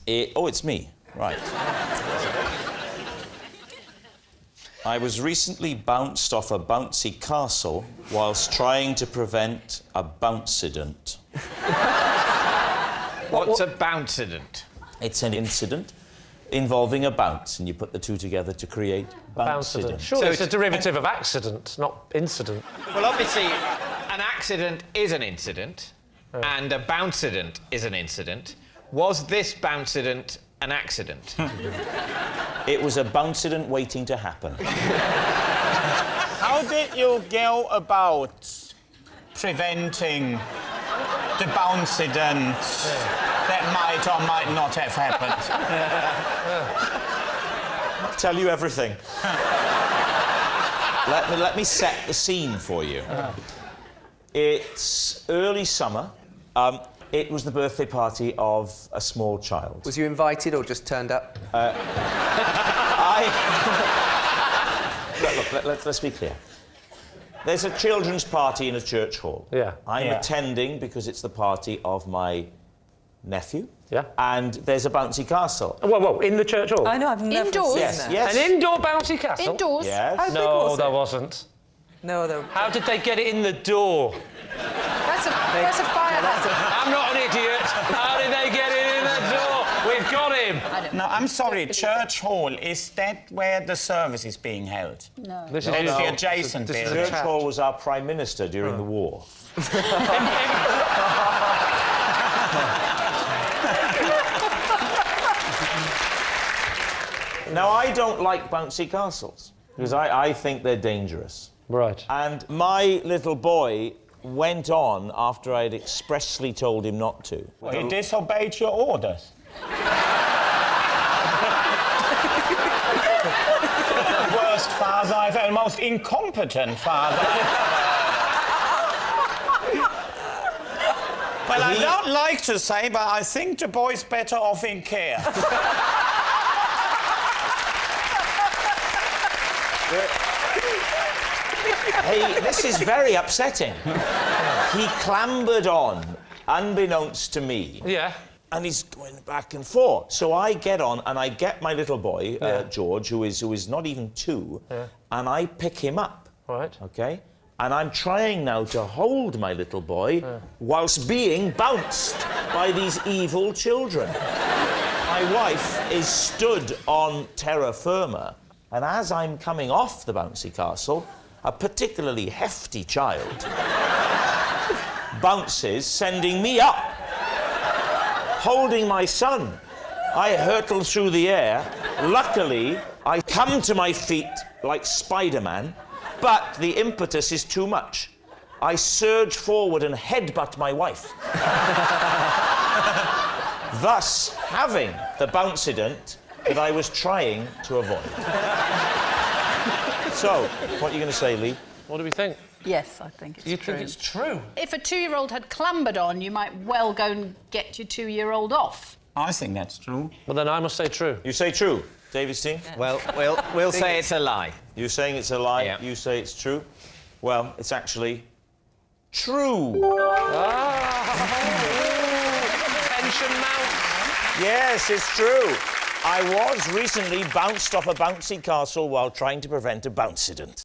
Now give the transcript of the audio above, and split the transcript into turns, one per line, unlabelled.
Oh, it's me. Right. I was recently bounced off a bouncy castle whilst trying to prevent a Bouncident.
What's a Bouncident?
It's an incident involving a bounce, and you put the two together to create Bouncident.
Surely it's a derivative of accident, not incident.
Well, obviously, an accident is an incident, and a Bouncident is an incident. Was this Bouncident an accident?
It was a Bouncident waiting to happen.
How did you go about preventing the Bouncident that might or might not have happened?
I'll tell you everything. Let me set the scene for you. It's early summer. It was the birthday party of a small child.
Was you invited or just turned up?
Look, let's be clear. There's a children's party in a church hall.
Yeah.
I'm attending because it's the party of my nephew.
Yeah.
And there's a bouncy castle.
Whoa, in the church hall?
I know, I've never
Indoors?
seen
Yes,
that.
yes.
An indoor bouncy castle?
Indoors?
Yes.
How big
No,
was
there
it?
wasn't.
No, there...
How did they get it in the door?
That's a fire hazard.
I'm not an idiot. How did they get it in the door? We've got him.
No, I'm sorry, church hall, is that where the service is being held?
No.
This
That's
is
the adjacent
this is
building.
Church hall was our prime minister during the war. Now, I don't like bouncy castles because I think they're dangerous.
Right.
And my little boy went on after I'd expressly told him not to.
Well, he disobeyed your orders. Worst father I've had, most incompetent father. Well, I don't like to say, but I think the boy's better off in care.
Hey, this is very upsetting. He clambered on, unbeknownst to me.
Yeah.
And he's going back and forth. So I get on and I get my little boy, George, who is not even 2, and I pick him up.
Right.
OK? And I'm trying now to hold my little boy whilst being bounced by these evil children. My wife is stood on terra firma, and as I'm coming off the bouncy castle, a particularly hefty child bounces, sending me up. Holding my son, I hurtle through the air. Luckily, I come to my feet like Spider-Man, but the impetus is too much. I surge forward and headbutt my wife, thus having the Bouncident that I was trying to avoid. So, what are you going to say, Lee?
What do we think?
Yes, I think it's
You
true.
think it's true?
If a 2-year-old had clambered on, you might well go and get your 2-year-old off.
I think that's true.
Well, then I must say true.
You say true. David Steen?
Well, we'll say it's a lie.
You're saying it's a lie,
Yeah.
you say it's true. Well, it's actually true.
Tension mounts.
Yes, it's true. I was recently bounced off a bouncy castle while trying to prevent a Bouncident.